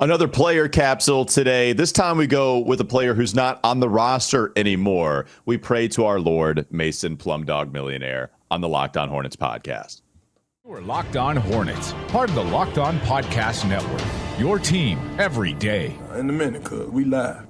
Another player capsule today. This time we go with a player who's not on the roster anymore. We pray to our Lord, Mason Plumdog Millionaire, on the Locked On Hornets podcast. We're Locked On Hornets, part of the Locked On Podcast Network. Your team every day. In a minute, cuz we live.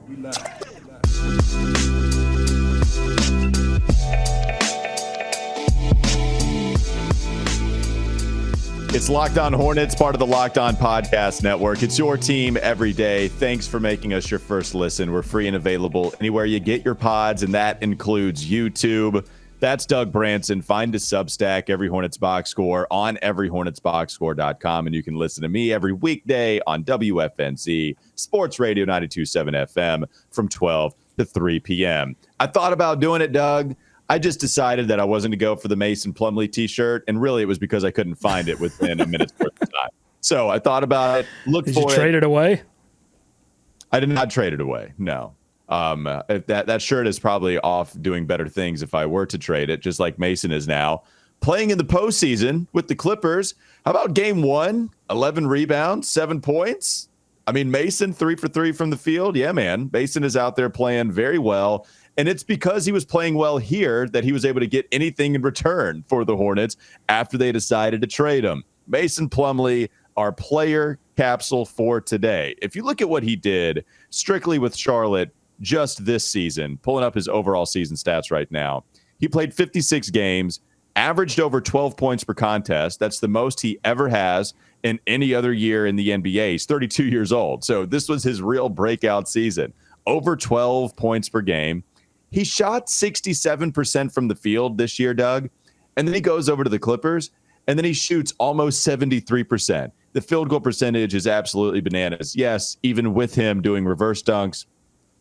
It's Locked On Hornets, part of the Locked On Podcast Network. It's your team every day. Thanks for making us your first listen. We're free and available anywhere you get your pods, and that includes YouTube. That's Doug Branson. Find a substack, Every Hornets Boxscore, on everyhornetsboxscore.com, and you can listen to me every weekday on WFNZ, Sports Radio 92.7 FM from 12 to 3 p.m. I thought about doing it, Doug. I just decided that I wasn't to go for the Mason Plumlee t-shirt, and really it was because I couldn't find it within a minute's worth of time. So I thought about it, looked for it. Did you trade it away? I did not trade it away, no. That shirt is probably off doing better things if I were to trade it, just like Mason is now. Playing in the postseason with the Clippers. How about game 1, 11 rebounds, 7 points? I mean, Mason 3 for 3 from the field. Yeah, man. Mason is out there playing very well. And it's because he was playing well here that he was able to get anything in return for the Hornets after they decided to trade him. Mason Plumlee, our player capsule for today. If you look at what he did strictly with Charlotte just this season, pulling up his overall season stats right now, he played 56 games, averaged over 12 points per contest. That's the most he ever has in any other year in the NBA. He's 32 years old. So this was his real breakout season. Over 12 points per game. He shot 67% from the field this year, Doug, and then he goes over to the Clippers, and then he shoots almost 73%. The field goal percentage is absolutely bananas. Yes, even with him doing reverse dunks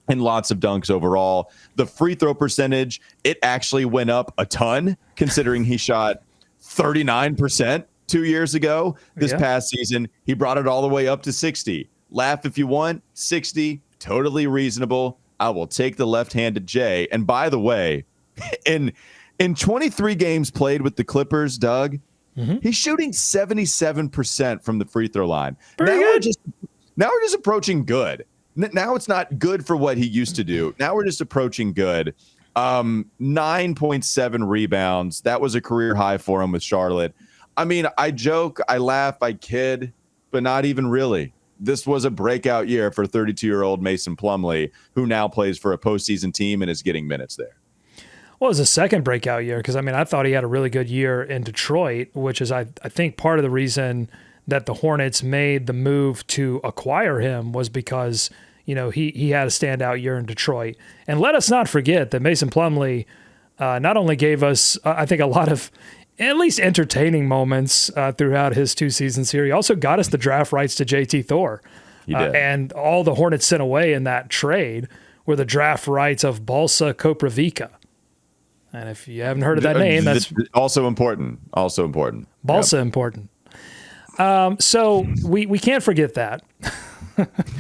and lots of dunks overall, the free throw percentage, it actually went up a ton, considering he shot 39% 2 years ago. This past season, he brought it all the way up to 60. Laugh if you want, 60, totally reasonable. I will take the left-handed J. And by the way, in 23 games played with the Clippers, Doug, he's shooting 77% from the free throw line. Now we're just approaching good. Now it's not good for what he used to do. Now we're just approaching good. 9.7 rebounds. That was a career high for him with Charlotte. I mean, I joke, I laugh, I kid, but not even really. This was a breakout year for 32-year-old Mason Plumlee, who now plays for a postseason team and is getting minutes there. Well, it was a second breakout year because, I thought he had a really good year in Detroit, which is, I think, part of the reason that the Hornets made the move to acquire him was because, he had a standout year in Detroit. And let us not forget that Mason Plumlee not only gave us, I think, a lot of at least entertaining moments throughout his 2 seasons here. He also got us the draft rights to JT Thor. And all the Hornets sent away in that trade were the draft rights of Balsa Koprivica. And if you haven't heard of that name, that's also important. Balsa important. So we can't forget that.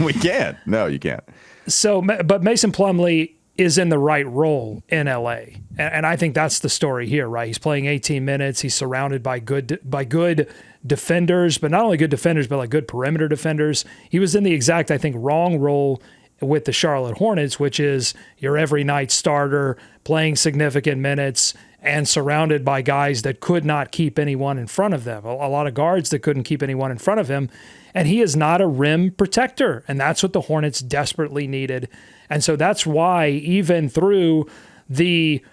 We can't. No, you can't. So, but Mason Plumlee is in the right role in LA. And I think that's the story here, right? He's playing 18 minutes. He's surrounded by good defenders, but not only good defenders, but like good perimeter defenders. He was in the exact, I think, wrong role with the Charlotte Hornets, which is your every night starter, playing significant minutes, and surrounded by guys that could not keep anyone in front of them. A lot of guards that couldn't keep anyone in front of him. And he is not a rim protector. And that's what the Hornets desperately needed. And so that's why even through the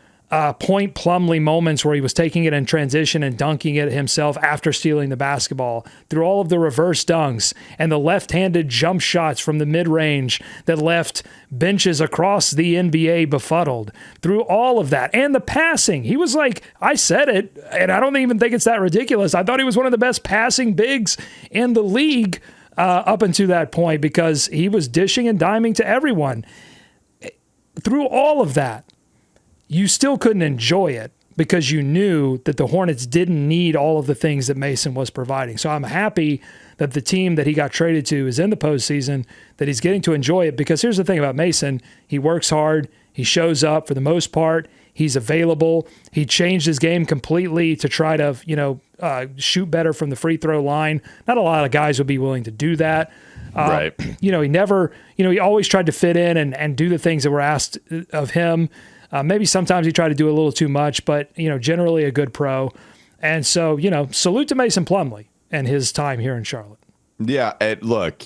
point Plumlee moments where he was taking it in transition and dunking it himself after stealing the basketball, through all of the reverse dunks and the left-handed jump shots from the mid-range that left benches across the NBA befuddled, through all of that, and the passing. He was like, I said it, and I don't even think it's that ridiculous. I thought he was one of the best passing bigs in the league up until that point because he was dishing and diming to everyone. Through all of that, you still couldn't enjoy it because you knew that the Hornets didn't need all of the things that Mason was providing. So I'm happy that the team that he got traded to is in the postseason, that he's getting to enjoy it. Because here's the thing about Mason. He works hard. He shows up for the most part. He's available. He changed his game completely to try to, shoot better from the free throw line. Not a lot of guys would be willing to do that. Right. He never, he always tried to fit in and do the things that were asked of him. Maybe sometimes he tried to do a little too much, but, generally a good pro. And so, salute to Mason Plumlee and his time here in Charlotte. Yeah. Look,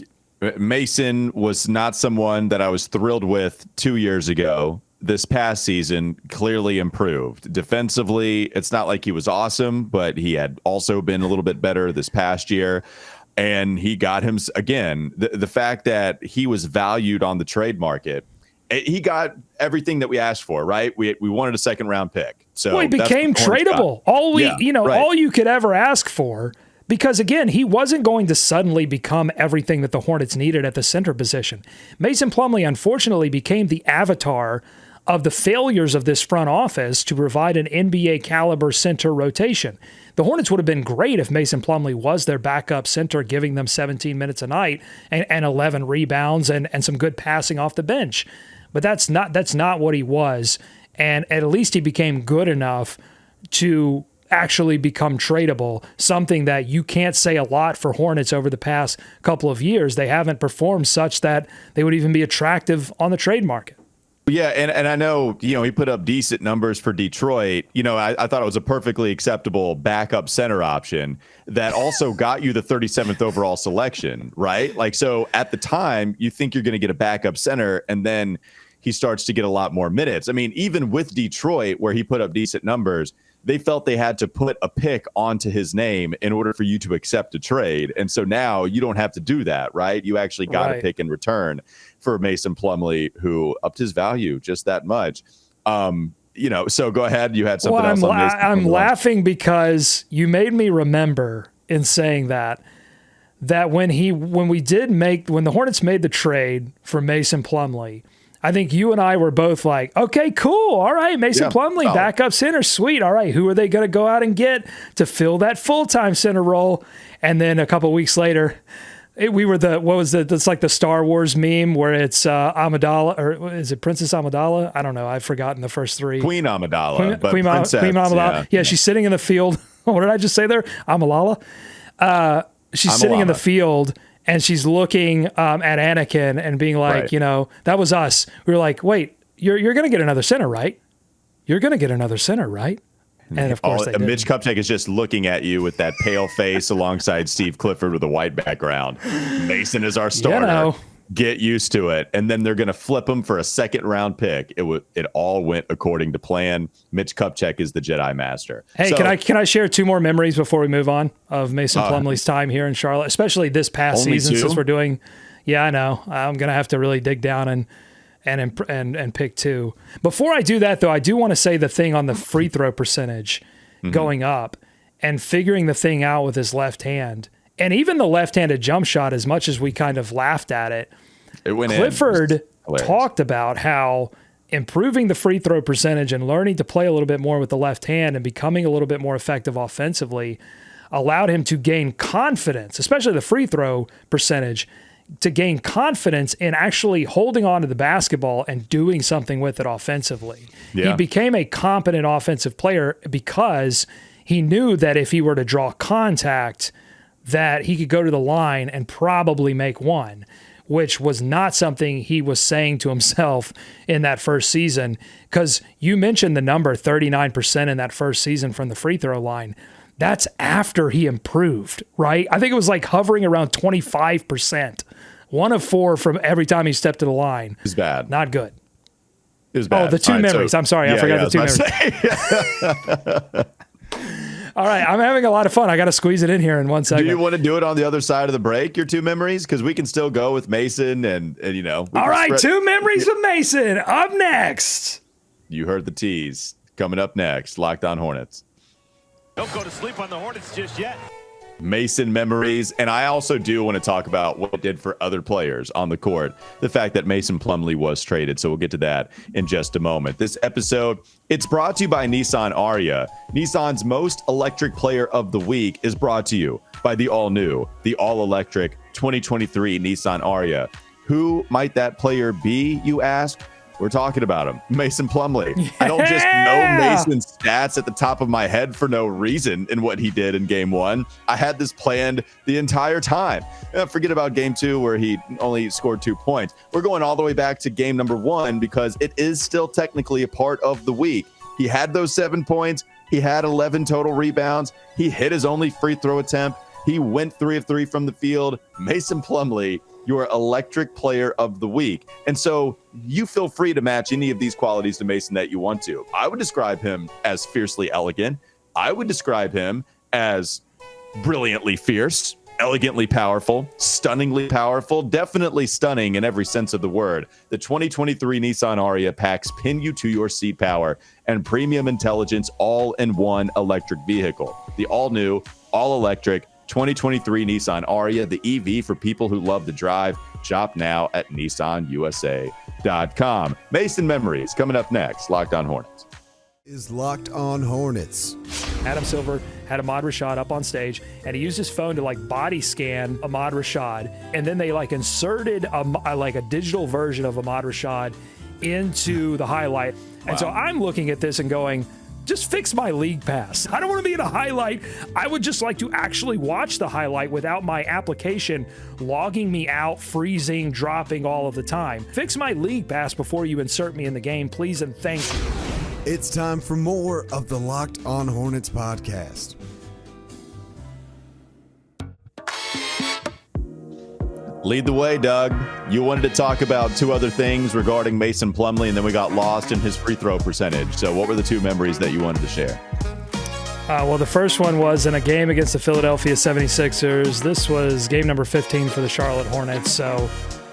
Mason was not someone that I was thrilled with 2 years ago. This past season clearly improved. Defensively, it's not like he was awesome, but he had also been a little bit better this past year. And he got him again. The fact that he was valued on the trade market, he got everything that we asked for, right? We wanted a second round pick. So he became tradable. All you could ever ask for, because again, he wasn't going to suddenly become everything that the Hornets needed at the center position. Mason Plumlee, unfortunately, became the avatar of the failures of this front office to provide an NBA caliber center rotation. The Hornets would have been great if Mason Plumlee was their backup center, giving them 17 minutes a night and 11 rebounds and some good passing off the bench. But that's not what he was. And at least he became good enough to actually become tradable, something that you can't say a lot for Hornets over the past couple of years. They haven't performed such that they would even be attractive on the trade market. Yeah, and I know, he put up decent numbers for Detroit. I thought it was a perfectly acceptable backup center option that also got you the 37th overall selection, right? Like, so at the time, you think you're going to get a backup center, and then he starts to get a lot more minutes. I mean, even with Detroit, where he put up decent numbers, they felt they had to put a pick onto his name in order for you to accept a trade. And so now you don't have to do that, right? You actually got a pick in return for Mason Plumlee, who upped his value just that much. So go ahead. You had something else on Mason Plumlee. I'm laughing because you made me remember in saying that when the Hornets made the trade for Mason Plumlee, I think you and I were both like, okay, cool. All right, Mason Plumlee, backup center, sweet. All right, who are they going to go out and get to fill that full-time center role? And then a couple weeks later, it's like the Star Wars meme where it's Amidala, or is it Princess Amidala? I don't know. I've forgotten the first three. Queen Amidala. Queen Amidala. Yeah, she's sitting in the field. What did I just say there? Amalala. She's sitting in the field. And she's looking at Anakin and being like, that was us. We were like, wait, you're going to get another center, right? You're going to get another center, right? And of course, Mitch Kupchak is just looking at you with that pale face alongside Steve Clifford with a white background. Mason is our starter. Get used to it. And then they're going to flip him for a second round pick. It all went according to plan. Mitch Kupchak is the Jedi Master. Hey, can I share two more memories before we move on of Mason Plumlee's time here in Charlotte, especially this past season since we're doing. Yeah, I know. I'm going to have to really dig down and pick two. Before I do that, though, I do want to say the thing on the free throw percentage going up and figuring the thing out with his left hand. And even the left-handed jump shot, as much as we kind of laughed at it, Clifford talked about how improving the free throw percentage and learning to play a little bit more with the left hand and becoming a little bit more effective offensively allowed him to gain confidence, especially the free throw percentage, to gain confidence in actually holding on to the basketball and doing something with it offensively. Yeah. He became a competent offensive player because he knew that if he were to draw contact, that he could go to the line and probably make one, which was not something he was saying to himself in that first season. Because you mentioned the number 39% in that first season from the free throw line. That's after he improved, right? I think it was like hovering around 25%. 1 of 4 from every time he stepped to the line. It was bad. Not good. It was bad. Oh, the two memories. I'm sorry. I forgot the two memories. All right, I'm having a lot of fun. I got to squeeze it in here in 1 second. Do you want to do it on the other side of the break, your two memories? Because we can still go with Mason and All right, two memories with Mason. Up next. You heard the tease. Coming up next, Locked On Hornets. Don't go to sleep on the Hornets just yet. Mason memories, and I also do want to talk about what it did for other players on the court. The fact that Mason Plumlee was traded, so we'll get to that in just a moment. This episode, it's brought to you by Nissan Ariya. Nissan's most electric player of the week is brought to you by the all-new, the all-electric 2023 Nissan Ariya. Who might that player be, you ask? We're talking about him, Mason Plumlee. Yeah. I don't just know Mason's stats at the top of my head for no reason in what he did in game 1. I had this planned the entire time. Forget about game 2 where he only scored 2 points. We're going all the way back to game number 1 because it is still technically a part of the week. He had those 7 points. He had 11 total rebounds. He hit his only free throw attempt. He went 3 of 3 from the field. Mason Plumlee, your electric player of the week. And so you feel free to match any of these qualities to Mason that you want to. I would describe him as fiercely elegant. I would describe him as brilliantly fierce, elegantly powerful, stunningly powerful, definitely stunning in every sense of the word. The 2023 Nissan Ariya packs pin you to your seat power and premium intelligence all in one electric vehicle. The all-new, all-electric 2023 Nissan Ariya, the EV for people who love to drive. Shop now at nissanusa.com. Mason Memories coming up next. Locked on Hornets. Is Locked on Hornets. Adam Silver had Ahmad Rashad up on stage, and he used his phone to body scan Ahmad Rashad, and then they inserted a digital version of Ahmad Rashad into the highlight. And so I'm looking at this and going, just fix my league pass. I don't want to be in a highlight. I would just like to actually watch the highlight without my application logging me out, freezing, dropping all of the time. Fix my league pass before you insert me in the game, please and thank you. It's time for more of the Locked on Hornets podcast. Lead the way, Doug. You wanted to talk about 2 other things regarding Mason Plumlee, and then we got lost in his free throw percentage. So what were the 2 memories that you wanted to share? Well, the first one was in a game against the Philadelphia 76ers. This was game number 15 for the Charlotte Hornets. So,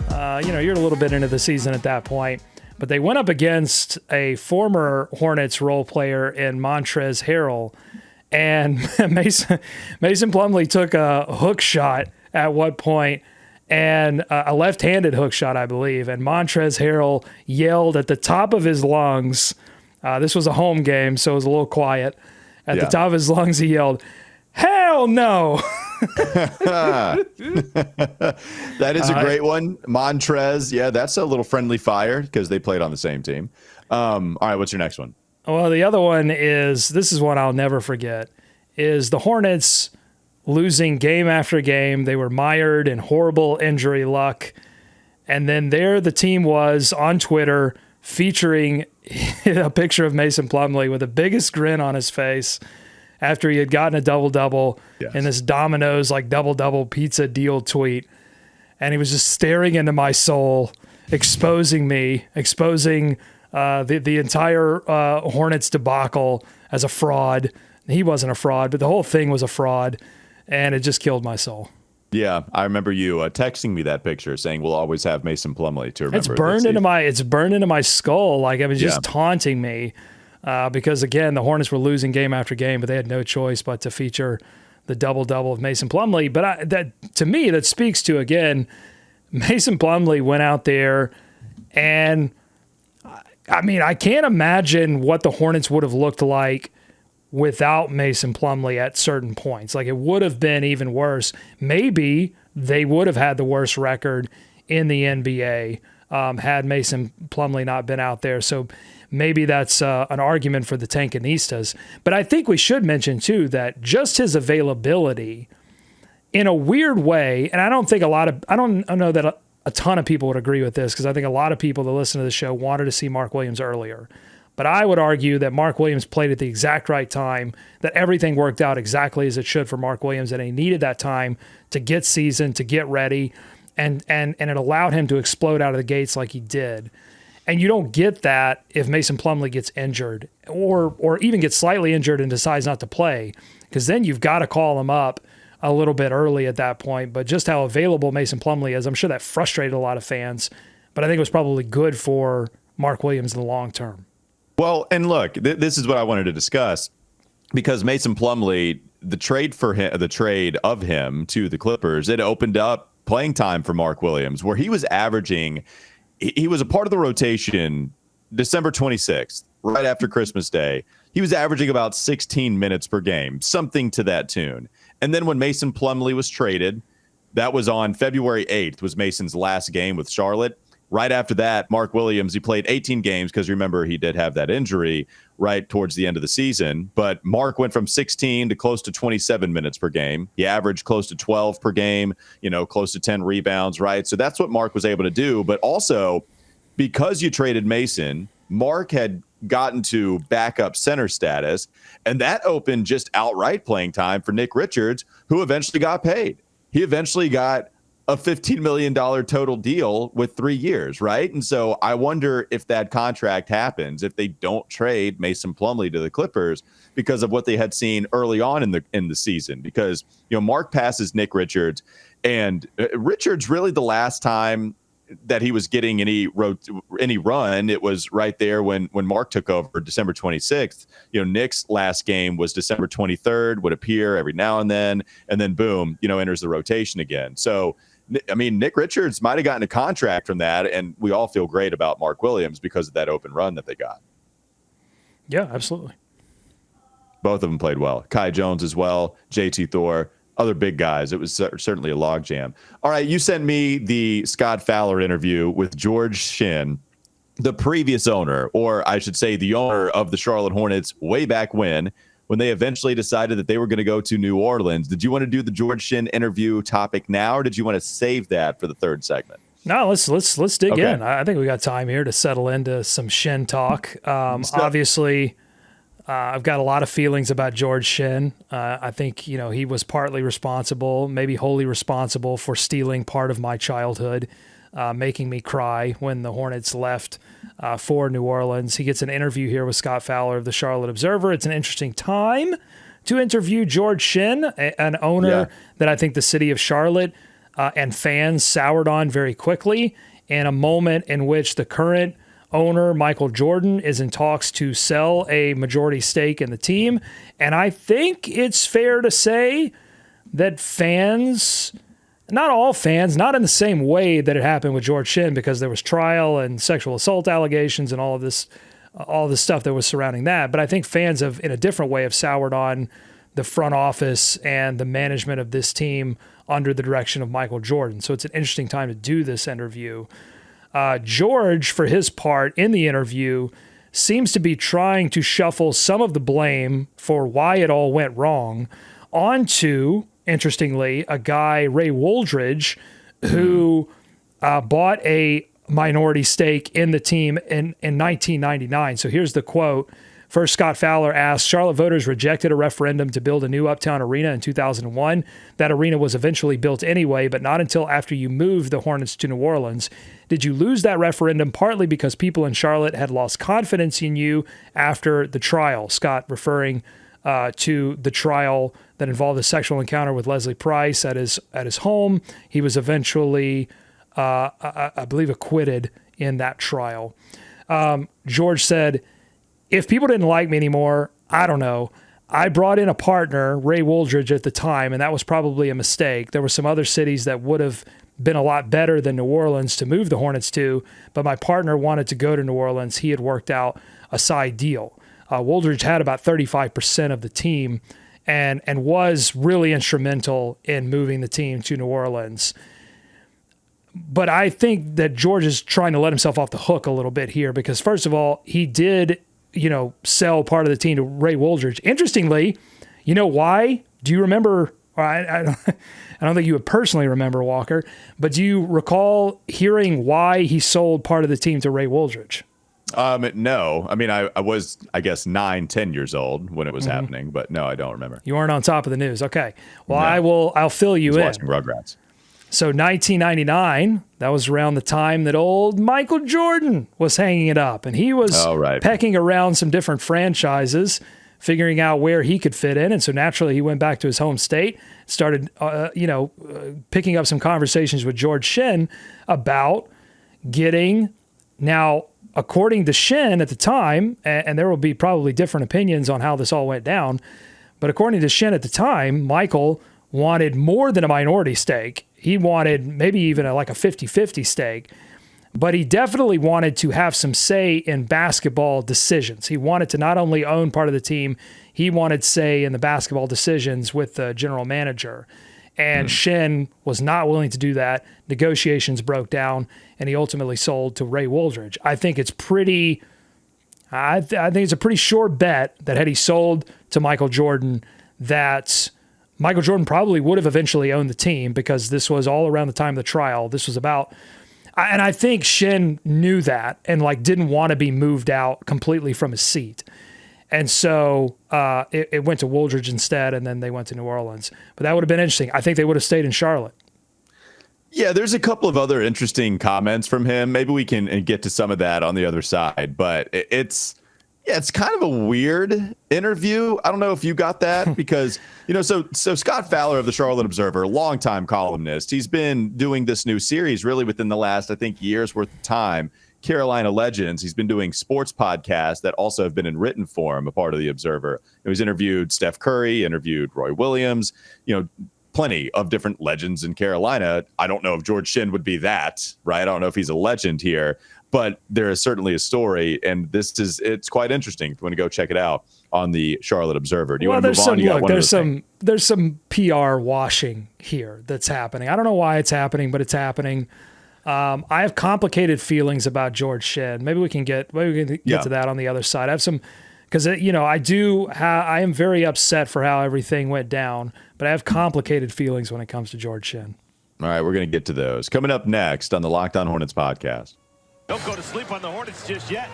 you're a little bit into the season at that point. But they went up against a former Hornets role player in Montrezl Harrell. And Mason Plumlee took a hook shot at one point, and a left-handed hook shot, I believe. And Montrezl Harrell yelled at the top of his lungs. This was a home game, so it was a little quiet. At the top of his lungs, he yelled, "Hell no!" That is a great one. Montrez. Yeah, that's a little friendly fire because they played on the same team. All right, what's your next one? Well, the other one is, this is one I'll never forget, is the Hornets losing game after game. They were mired in horrible injury luck. And then there the team was on Twitter featuring a picture of Mason Plumlee with the biggest grin on his face after he had gotten a double-double in this Domino's double-double pizza deal tweet. And he was just staring into my soul, exposing me, exposing the entire Hornets debacle as a fraud. He wasn't a fraud, but the whole thing was a fraud. And it just killed my soul. Yeah, I remember you texting me that picture saying we'll always have Mason Plumlee to remember. It's burned into my skull. It was just taunting me because, again, the Hornets were losing game after game, but they had no choice but to feature the double-double of Mason Plumlee. But to me, that speaks to, again, Mason Plumlee went out there and, I can't imagine what the Hornets would have looked like without Mason Plumlee at certain points. It would have been even worse. Maybe they would have had the worst record in the NBA had Mason Plumlee not been out there. So maybe that's an argument for the Tankanistas. But I think we should mention, too, that just his availability in a weird way, and I don't know that a ton of people would agree with this, because I think a lot of people that listen to the show wanted to see Mark Williams earlier. But I would argue that Mark Williams played at the exact right time, that everything worked out exactly as it should for Mark Williams, and he needed that time to get seasoned, to get ready, and it allowed him to explode out of the gates like he did. And you don't get that if Mason Plumlee gets injured or even gets slightly injured and decides not to play, because then you've got to call him up a little bit early at that point. But just how available Mason Plumlee is, I'm sure that frustrated a lot of fans, but I think it was probably good for Mark Williams in the long term. Well, and look, this is what I wanted to discuss, because Mason Plumlee, the trade of him to the Clippers, it opened up playing time for Mark Williams, where he was averaging. He was a part of the rotation December 26th, right after Christmas Day. He was averaging about 16 minutes per game, something to that tune. And then when Mason Plumlee was traded, that was on February 8th, was Mason's last game with Charlotte. Right after that, Mark Williams, he played 18 games because remember, he did have that injury right towards the end of the season. But Mark went from 16 to close to 27 minutes per game. He averaged close to 12 per game, close to 10 rebounds, right? So that's what Mark was able to do. But also, because you traded Mason, Mark had gotten to backup center status, and that opened just outright playing time for Nick Richards, who eventually got paid. He eventually got a $15 million total deal with 3 years, right? And so I wonder if that contract happens, if they don't trade Mason Plumlee to the Clippers because of what they had seen early on in the season. Because, Mark passes Nick Richards, and Richards really the last time that he was getting any run, it was right there when Mark took over December 26th. Nick's last game was December 23rd, would appear every now and then boom, enters the rotation again. So, I mean, Nick Richards might have gotten a contract from that, and we all feel great about Mark Williams because of that open run that they got. Yeah, absolutely. Both of them played well. Kai Jones as well, JT Thor, other big guys. It was certainly a logjam. All right, you sent me the Scott Fowler interview with George Shinn, the previous owner, or I should say the owner of the Charlotte Hornets way back when they eventually decided that they were going to go to New Orleans. Did you want to do the George Shinn interview topic now, or did you want to save that for the third segment? No, let's dig in. I think we got time here to settle into some Shinn talk. Obviously, I've got a lot of feelings about George Shinn. I think, he was partly responsible, maybe wholly responsible for stealing part of my childhood, making me cry when the Hornets left for New Orleans. He gets an interview here with Scott Fowler of the Charlotte Observer. It's an interesting time to interview George Shinn, an owner that I think the city of Charlotte and fans soured on very quickly, in a moment in which the current owner, Michael Jordan, is in talks to sell a majority stake in the team. And I think it's fair to say that fans, not all fans, not in the same way that it happened with George Shinn, because there was trial and sexual assault allegations and all this stuff that was surrounding that. But I think fans have, in a different way, have soured on the front office and the management of this team under the direction of Michael Jordan. So it's an interesting time to do this interview. George, for his part in the interview, seems to be trying to shuffle some of the blame for why it all went wrong onto, interestingly, a guy, Ray Wooldridge, who bought a minority stake in the team in 1999. So here's the quote. First, Scott Fowler asked, Charlotte voters rejected a referendum to build a new Uptown arena in 2001. That arena was eventually built anyway, but not until after you moved the Hornets to New Orleans. Did you lose that referendum partly because people in Charlotte had lost confidence in you after the trial? Scott referring to the trial that involved a sexual encounter with Leslie Price at his home. He was eventually, I believe, acquitted in that trial. George said, if people didn't like me anymore, I don't know. I brought in a partner, Ray Wooldridge, at the time, and that was probably a mistake. There were some other cities that would have been a lot better than New Orleans to move the Hornets to, but my partner wanted to go to New Orleans. He had worked out a side deal. Wooldridge had about 35% of the team and was really instrumental in moving the team to New Orleans. But I think that George is trying to let himself off the hook a little bit here because, first of all, he did sell part of the team to Ray Wooldridge. Interestingly, you know why? Do you remember? I don't think you would personally remember, Walker, but do you recall hearing why he sold part of the team to Ray Wooldridge? No. I mean, I was, I guess, 9-10 years old when it was happening, but no, I don't remember. You weren't on top of the news. Okay. Well, no. I'll fill you in. Watching Rugrats. So 1999, that was around the time that old Michael Jordan was hanging it up. And he was pecking around some different franchises, figuring out where he could fit in. And so naturally, he went back to his home state, started, picking up some conversations with George Shinn about getting, now, according to Shinn at the time, and there will be probably different opinions on how this all went down, but according to Shinn at the time, Michael wanted more than a minority stake. He wanted maybe even like a 50-50 stake, but he definitely wanted to have some say in basketball decisions. He wanted to not only own part of the team, he wanted say in the basketball decisions with the general manager. And Shinn was not willing to do that. Negotiations broke down, and he ultimately sold to Ray Wooldridge. I think it's pretty. I think it's a pretty sure bet that had he sold to Michael Jordan, that Michael Jordan probably would have eventually owned the team, because this was all around the time of the trial. This was about, and I think Shinn knew that and like didn't want to be moved out completely from his seat. And so it went to Wooldridge instead, and then they went to New Orleans. But that would have been interesting. I think they would have stayed in Charlotte. Yeah, there's a couple of other interesting comments from him. Maybe we can get to some of that on the other side. But it's kind of a weird interview. I don't know if you got that because, so Scott Fowler of the Charlotte Observer, longtime columnist, he's been doing this new series really within the last, I think, year's worth of time. Carolina Legends. He's been doing sports podcasts that also have been in written form, a part of the Observer. He's interviewed Steph Curry, interviewed Roy Williams, plenty of different legends in Carolina. I don't know if George Shinn would be that, right? I don't know if he's a legend here, but there is certainly a story, and it's quite interesting if you want to go check it out on the Charlotte Observer. Do you want to move on? There's some PR washing here that's happening. I don't know why it's happening, but it's happening. I have complicated feelings about George Shinn. Maybe we can get to that on the other side. I have some, because I am very upset for how everything went down, but I have complicated feelings when it comes to George Shinn. All right, we're going to get to those coming up next on the Locked On Hornets podcast. Don't go to sleep on the Hornets just yet.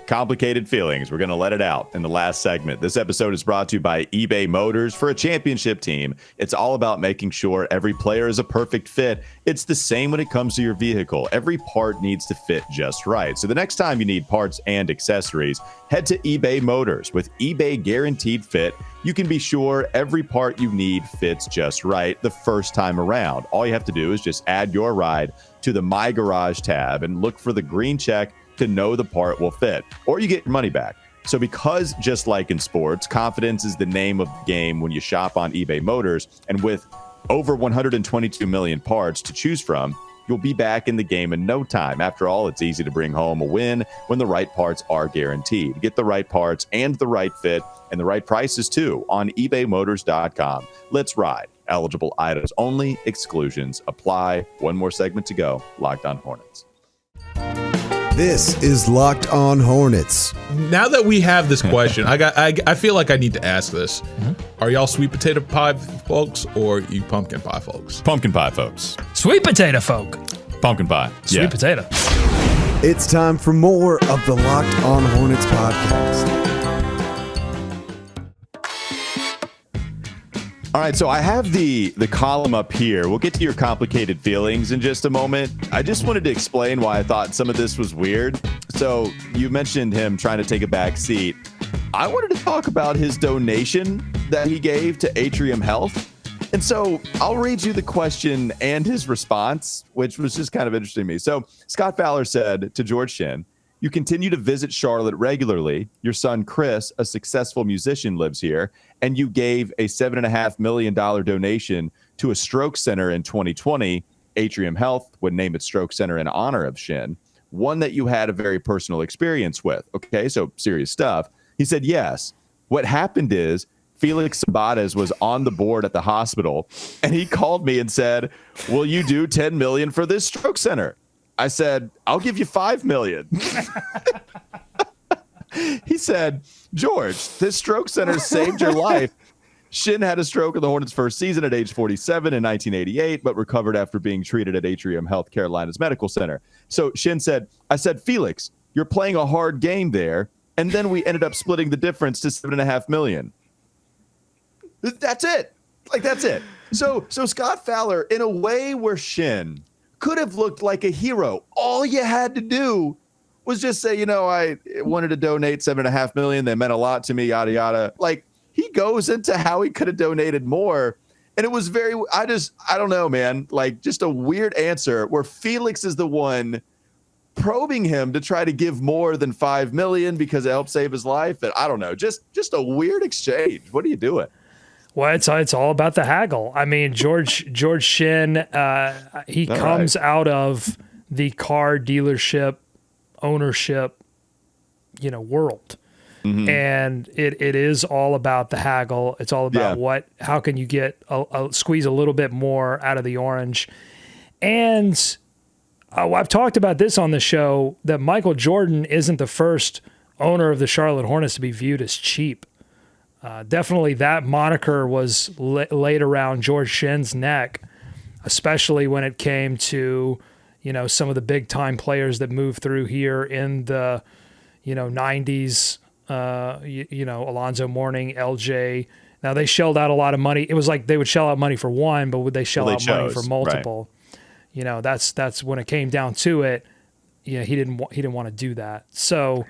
Complicated feelings. We're going to let it out in the last segment. This episode is brought to you by eBay Motors. For a championship team, it's all about making sure every player is a perfect fit. It's the same when it comes to your vehicle. Every part needs to fit just right. So the next time you need parts and accessories, head to eBay Motors. With eBay Guaranteed Fit, you can be sure every part you need fits just right the first time around. All you have to do is just add your ride to the My Garage tab and look for the green check to know the part will fit, or you get your money back. So because just like in sports, confidence is the name of the game when you shop on eBay Motors, and with over 122 million parts to choose from, you'll be back in the game in no time. After all, it's easy to bring home a win when the right parts are guaranteed. Get the right parts and the right fit and the right prices too on ebaymotors.com. Let's ride. Eligible items only. Exclusions apply. One more segment to go. Locked On Hornets. This is Locked On Hornets. Now that we have this question, I feel like I need to ask this. Are y'all sweet potato pie folks or you pumpkin pie folks? Pumpkin pie folks. Sweet potato folk. Pumpkin pie. Sweet potato. It's time for more of the Locked On Hornets podcast. All right, so I have the column up here. We'll get to your complicated feelings in just a moment. I just wanted to explain why I thought some of this was weird. So you mentioned him trying to take a back seat. I wanted to talk about his donation that he gave to Atrium Health. And so I'll read you the question and his response, which was just kind of interesting to me. So Scott Fowler said to George Shinn, "You continue to visit Charlotte regularly. Your son, Chris, a successful musician, lives here, and you gave a $7.5 million donation to a stroke center in 2020. Atrium Health would name its stroke center in honor of Shinn, one that you had a very personal experience with." Okay, so serious stuff. He said, "Yes. What happened is Felix Sabates was on the board at the hospital, and he called me and said, 'Will you do $10 million for this stroke center?' I said, 'I'll give you $5 million.' He said, 'George, this stroke center saved your life. Shinn had a stroke in the Hornets' first season at age 47 in 1988, but recovered after being treated at Atrium Health Carolina's Medical Center.' So Shinn said, 'I said, Felix, you're playing a hard game there.' And then we ended up splitting the difference to $7.5 million. That's it. Like, that's it. So Scott Fowler, in a way where Shinn could have looked like a hero, all you had to do was just say, I wanted to donate $7.5 million. They meant a lot to me, yada, yada. Like, he goes into how he could have donated more. And it was I don't know, man, like just a weird answer where Felix is the one probing him to try to give more than $5 million because it helped save his life. And I don't know, just a weird exchange. What are you doing? Well, it's all about the haggle. I mean, George Shinn, he comes out of the car dealership ownership, world. And it is all about the haggle. It's all about how can you get squeeze a little bit more out of the orange. And I've talked about this on the show, that Michael Jordan isn't the first owner of the Charlotte Hornets to be viewed as cheap. Definitely that moniker was laid around George Shinn's neck, especially when it came to, some of the big time players that moved through here in the, 90s, Alonzo Mourning, LJ. Now they shelled out a lot of money. It was like they would shell out money for one, but would they shell out money for multiple? Right. That's when it came down to it. He didn't want to do that. So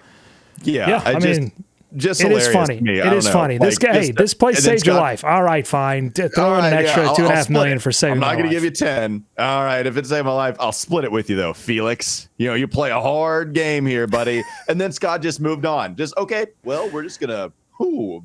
I mean, just it is funny. It is funny. This guy, this place saved your life. All right, fine. Throw in an extra $2.5 million for saving. I'm not going to give you 10. All right, if it saved my life, I'll split it with you though, Felix. You play a hard game here, buddy. And then Scott just moved on. We're just gonna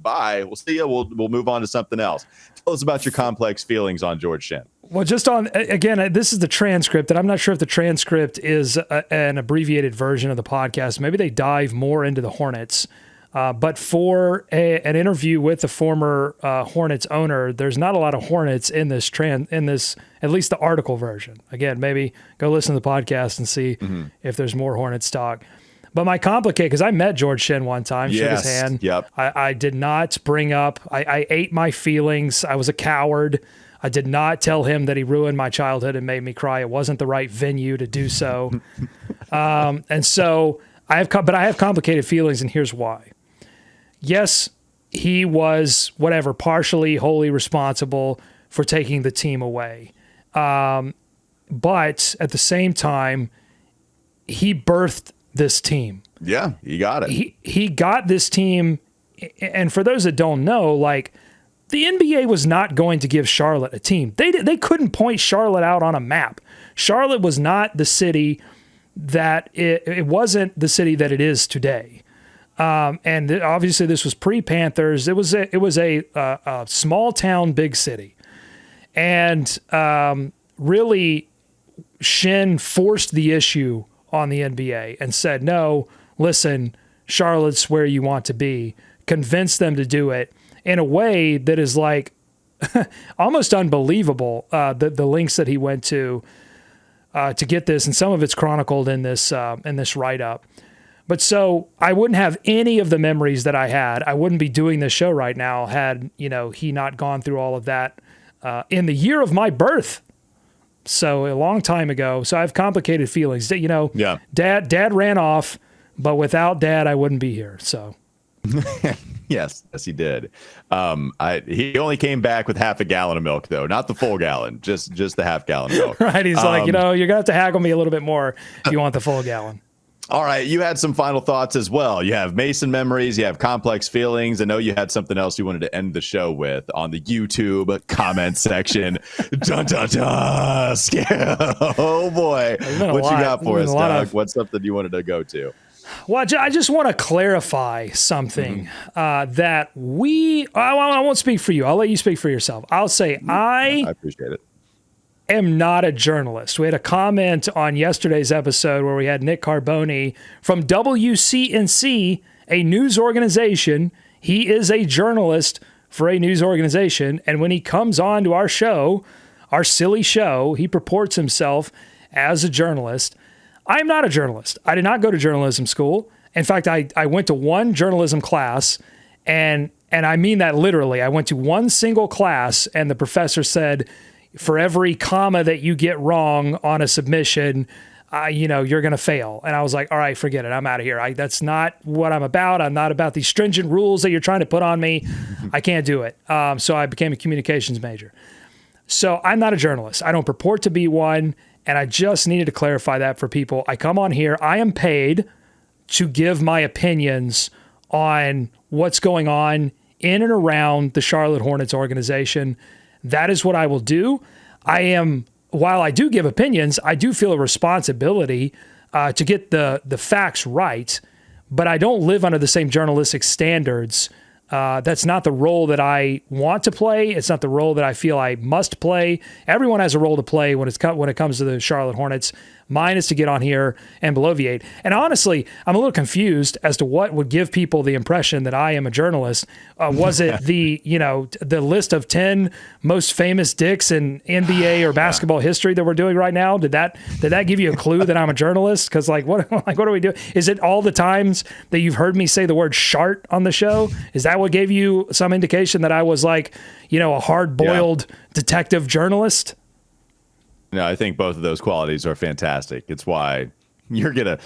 bye. We'll see you. We'll move on to something else. Tell us about your complex feelings on George Shinn. Well, just on, again, this is the transcript, and I'm not sure if the transcript is an abbreviated version of the podcast. Maybe they dive more into the Hornets. But for an interview with the former Hornets owner, there's not a lot of Hornets in this, at least the article version. Again, maybe go listen to the podcast and see if there's more Hornets talk. But my complicated, because I met George Shinn one time, shook his hand. Yep. I did not bring up, I ate my feelings. I was a coward. I did not tell him that he ruined my childhood and made me cry. It wasn't the right venue to do so. And so I have complicated feelings, and here's why. Yes, he was partially wholly responsible for taking the team away. But at the same time, he birthed this team. Yeah, he got it. He got this team. And for those that don't know, the NBA was not going to give Charlotte a team. They couldn't point Charlotte out on a map. Charlotte was not the city that it wasn't the city that it is today. And obviously this was pre-Panthers. It was a small town, big city. And really Shinn forced the issue on the NBA and said, no, listen, Charlotte's where you want to be. Convince them to do it in a way that is almost unbelievable. The links that he went to get this, and some of it's chronicled in this write-up. But so I wouldn't have any of the memories that I had. I wouldn't be doing this show right now had, he not gone through all of that in the year of my birth. So a long time ago. So I have complicated feelings. Dad ran off, but without Dad, I wouldn't be here. So yes, he did. He only came back with half a gallon of milk, though, not the full gallon, just the half gallon of milk. Right. He's like, you're going to have to haggle me a little bit more if you want the full gallon. All right, you had some final thoughts as well. You have Mason memories, you have complex feelings. I know you had something else you wanted to end the show with on the YouTube comment section. Dun, dun, dun. Oh, boy. What you got for us, Doug? What's something you wanted to go to? Well, I just want to clarify something that I won't speak for you. I'll let you speak for yourself. I'll say I appreciate it. Am not a journalist. We had a comment on yesterday's episode where we had Nick Carboni from WCNC, a news organization. He is a journalist for a news organization. And when he comes on to our show, our silly show, he purports himself as a journalist. I'm not a journalist. I did not go to journalism school. In fact, I went to one journalism class, and I mean that literally. I went to one single class, and the professor said, for every comma that you get wrong on a submission, you're going to fail. And I was like, all right, forget it. I'm out of here. That's not what I'm about. I'm not about these stringent rules that you're trying to put on me. I can't do it. So I became a communications major. So I'm not a journalist. I don't purport to be one. And I just needed to clarify that for people. I come on here. I am paid to give my opinions on what's going on in and around the Charlotte Hornets organization. That is what I will do. While I do give opinions, I do feel a responsibility to get the facts right, but I don't live under the same journalistic standards. That's not the role that I want to play. It's not the role that I feel I must play. Everyone has a role to play when it comes to the Charlotte Hornets. Mine is to get on here and bloviate. And honestly, I'm a little confused as to what would give people the impression that I am a journalist. Was it the list of 10 most famous dicks in NBA or basketball history that we're doing right now? Did that give you a clue that I'm a journalist? Because what are we doing? Is it all the times that you've heard me say the word shart on the show? Is that what gave you some indication that I was like, a hard-boiled detective journalist? No, I think both of those qualities are fantastic. It's why you're gonna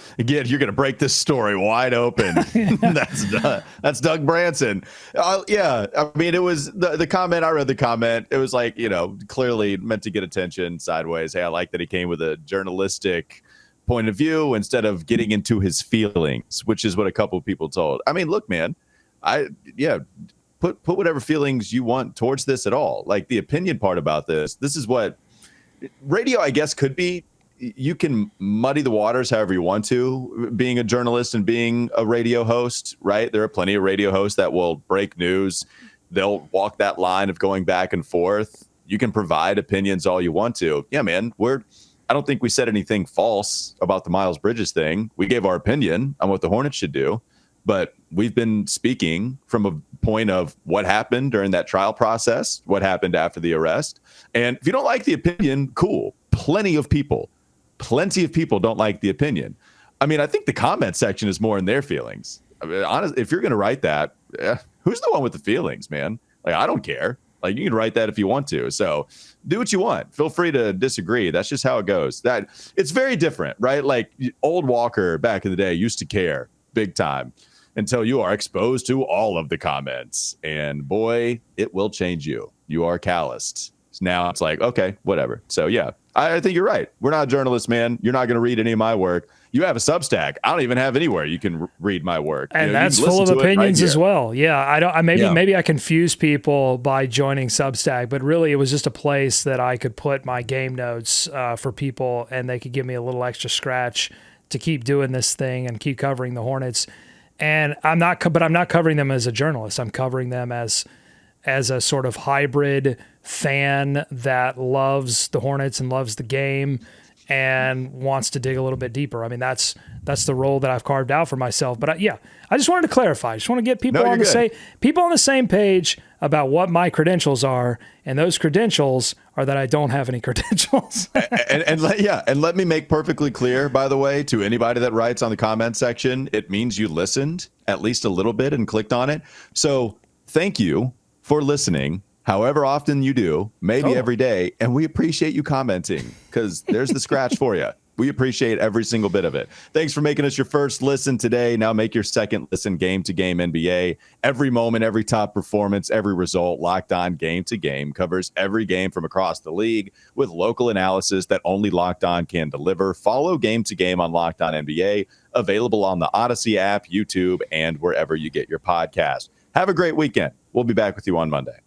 break this story wide open. That's Doug Branson. Yeah, I mean, it was the comment. I read the comment. It was like, clearly meant to get attention sideways. Hey, I like that he came with a journalistic point of view instead of getting into his feelings, which is what a couple of people told. I mean, look, man, put whatever feelings you want towards this at all. Like the opinion part about this is what radio, I guess, could be. You can muddy the waters however you want to, being a journalist and being a radio host, right? There are plenty of radio hosts that will break news. They'll walk that line of going back and forth. You can provide opinions all you want to. Yeah, man, I don't think we said anything false about the Miles Bridges thing. We gave our opinion on what the Hornets should do, but we've been speaking from a point of what happened during that trial process, what happened after the arrest. And if you don't like the opinion, cool. Plenty of people don't like the opinion. I mean, I think the comment section is more in their feelings. I mean, honestly, if you're going to write that, who's the one with the feelings, man? Like, I don't care. Like, you can write that if you want to. So do what you want. Feel free to disagree. That's just how it goes. That it's very different, right? Like old Walker back in the day used to care big time until you are exposed to all of the comments. And boy, it will change you. You are calloused. So now it's like, okay, whatever. So yeah, I think you're right. We're not journalists, man. You're not going to read any of my work. You have a Substack. I don't even have anywhere you can read my work. And that's full of opinions as well. Yeah, maybe I confuse people by joining Substack, but really it was just a place that I could put my game notes for people, and they could give me a little extra scratch to keep doing this thing and keep covering the Hornets. And I'm not covering them as a journalist. I'm covering them as a sort of hybrid fan that loves the Hornets and loves the game and wants to dig a little bit deeper. I mean, that's the role that I've carved out for myself. But I just wanted to clarify. I just want to get people on the same page about what my credentials are, and those credentials are that I don't have any credentials. and let me make perfectly clear, by the way, to anybody that writes on the comment section, it means you listened at least a little bit and clicked on it. So thank you for listening. However often you do, maybe every day, and we appreciate you commenting because there's the scratch for you. We appreciate every single bit of it. Thanks for making us your first listen today. Now make your second listen Game to Game NBA. Every moment, every top performance, every result, Locked On Game to Game covers every game from across the league with local analysis that only Locked On can deliver. Follow Game to Game on Locked On NBA, available on the Odyssey app, YouTube, and wherever you get your podcast. Have a great weekend. We'll be back with you on Monday.